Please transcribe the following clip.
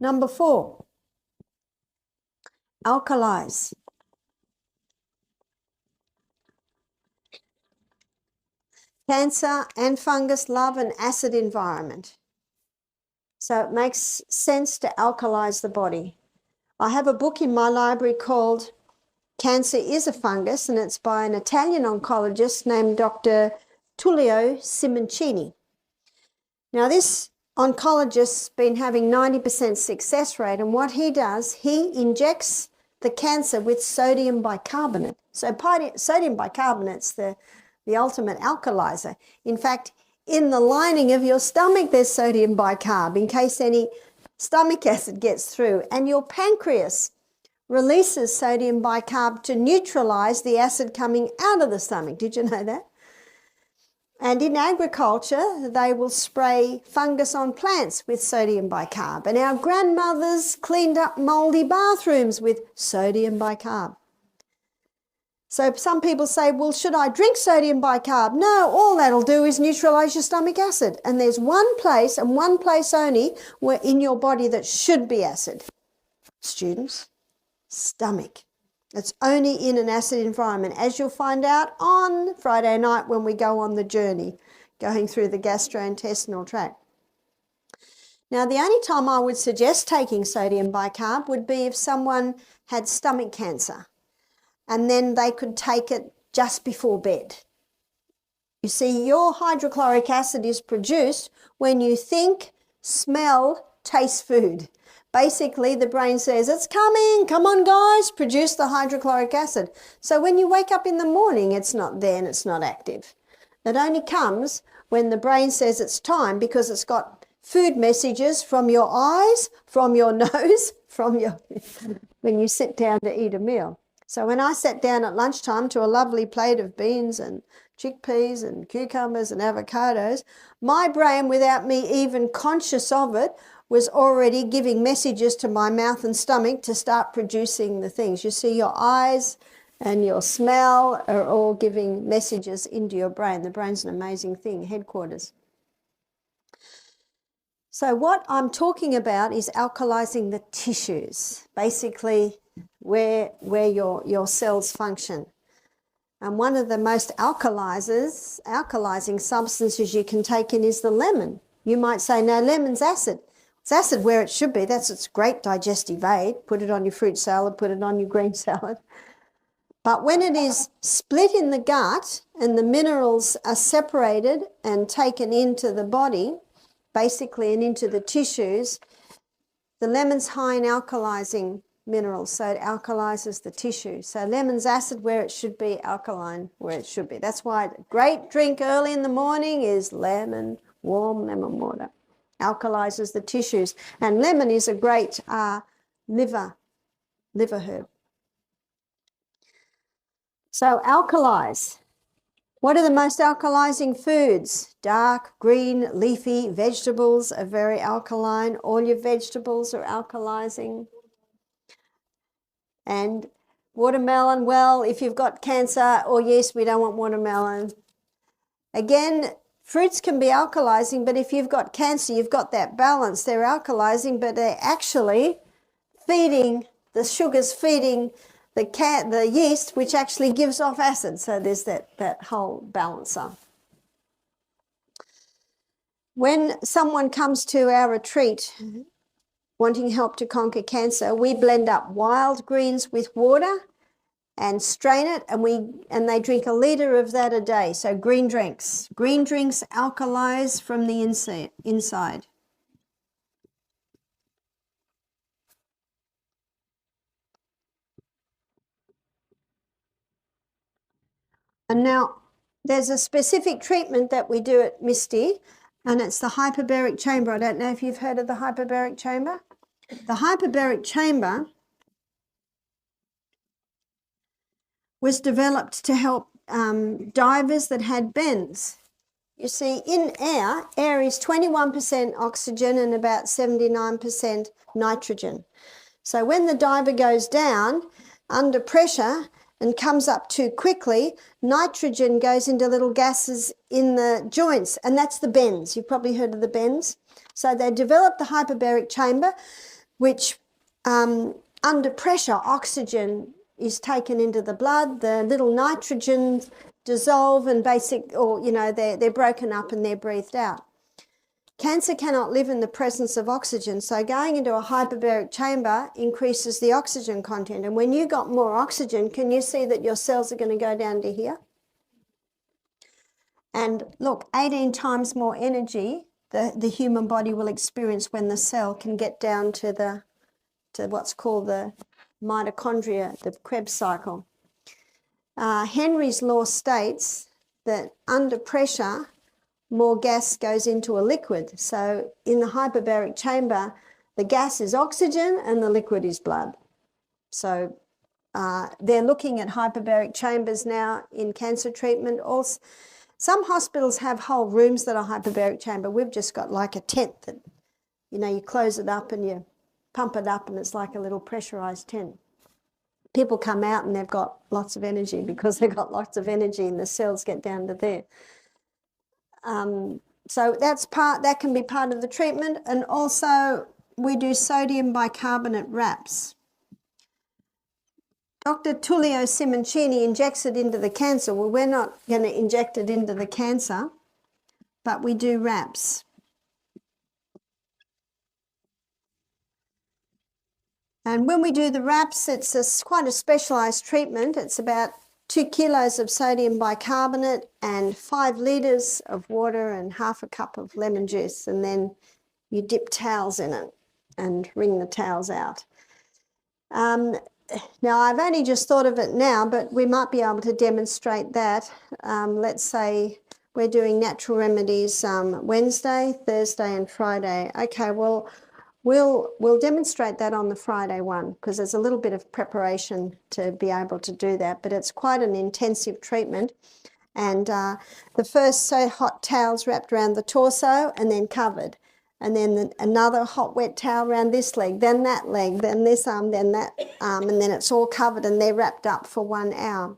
Number 4, alkalize. Cancer and fungus love an acid environment. So it makes sense to alkalize the body. I have a book in my library called Cancer is a Fungus, and it's by an Italian oncologist named Dr. Tullio Simoncini. Now, this oncologist's been having 90% success rate, and what he does, he injects the cancer with sodium bicarbonate. So sodium bicarbonate's the ultimate alkalizer. In fact, in the lining of your stomach, there's sodium bicarb in case any stomach acid gets through, and your pancreas releases sodium bicarb to neutralize the acid coming out of the stomach. Did you know that? And in agriculture, they will spray fungus on plants with sodium bicarb. And our grandmothers cleaned up moldy bathrooms with sodium bicarb. So some people say, well, should I drink sodium bicarb? No, all that'll do is neutralize your stomach acid. And there's one place, and one place only, where in your body that should be acid. Students, stomach. It's only in an acid environment, as you'll find out on Friday night when we go on the journey, going through the gastrointestinal tract. Now, the only time I would suggest taking sodium bicarb would be if someone had stomach cancer, and then they could take it just before bed. You see, your hydrochloric acid is produced when you think, smell, taste food. Basically, the brain says, it's coming, come on guys, produce the hydrochloric acid. So when you wake up in the morning, it's not there and it's not active. It only comes when the brain says it's time, because it's got food messages from your eyes, from your nose, from your when you sit down to eat a meal. So when I sat down at lunchtime to a lovely plate of beans and chickpeas and cucumbers and avocados, my brain, without me even conscious of it, was already giving messages to my mouth and stomach to start producing the things. You see, your eyes and your smell are all giving messages into your brain. The brain's an amazing thing, headquarters. So what I'm talking about is alkalizing the tissues, basically where your cells function. And one of the most alkalizing substances you can take in is the lemon. You might say, no, lemon's acid. It's acid where it should be. That's its great digestive aid. Put it on your fruit salad, put it on your green salad. But when it is split in the gut and the minerals are separated and taken into the body, basically, and into the tissues, the lemon's high in alkalizing minerals, so it alkalizes the tissue. So lemon's acid where it should be, alkaline where it should be. That's why a great drink early in the morning is warm lemon water. Alkalizes the tissues. And lemon is a great liver herb. So alkalize. What are the most alkalizing foods? Dark, green, leafy vegetables are very alkaline. All your vegetables are alkalizing. And watermelon, well, if you've got cancer, or yes, we don't want watermelon. Again, fruits can be alkalizing, but if you've got cancer, you've got that balance. They're alkalizing, but they're actually feeding, the sugars feeding the yeast, which actually gives off acid. So there's that whole balancer. When someone comes to our retreat wanting help to conquer cancer, we blend up wild greens with water and strain it, and they drink 1 litre of that a day. So green drinks. Green drinks alkalize from the inside. And now there's a specific treatment that we do at Misty, and it's the hyperbaric chamber. I don't know if you've heard of the hyperbaric chamber. The hyperbaric chamber was developed to help divers that had bends. You see, in air is 21% oxygen and about 79% nitrogen. So when the diver goes down under pressure and comes up too quickly, nitrogen goes into little gases in the joints, and that's the bends. You've probably heard of the bends. So they developed the hyperbaric chamber. which under pressure, oxygen is taken into the blood, the little nitrogens dissolve and they're broken up and they're breathed out. Cancer cannot live in the presence of oxygen, so going into a hyperbaric chamber increases the oxygen content. And when you got more oxygen, can you see that your cells are going to go down to here? And look, 18 times more energy the human body will experience when the cell can get down to what's called the mitochondria, the Krebs cycle. Henry's law states that under pressure, more gas goes into a liquid. So in the hyperbaric chamber, the gas is oxygen and the liquid is blood. So they're looking at hyperbaric chambers now in cancer treatment. Also, some hospitals have whole rooms that are hyperbaric chamber. We've just got like a tent that, you close it up and you pump it up and it's like a little pressurized tent. People come out and they've got lots of energy because they've got lots of energy and the cells get down to there. So that can be part of the treatment. And also we do sodium bicarbonate wraps. Dr. Tullio Simoncini injects it into the cancer. Well, we're not going to inject it into the cancer, but we do wraps. And when we do the wraps, it's quite a specialised treatment. It's about 2 kilos of sodium bicarbonate and 5 litres of water and half a cup of lemon juice, and then you dip towels in it and wring the towels out. Now, I've only just thought of it now, but we might be able to demonstrate that. Let's say we're doing natural remedies Wednesday, Thursday and Friday. Okay, well, we'll demonstrate that on the Friday one because there's a little bit of preparation to be able to do that, but it's quite an intensive treatment. And the first hot towels wrapped around the torso and then covered. And then another hot wet towel around this leg, then that leg, then this arm, then that arm, and then it's all covered and they're wrapped up for 1 hour.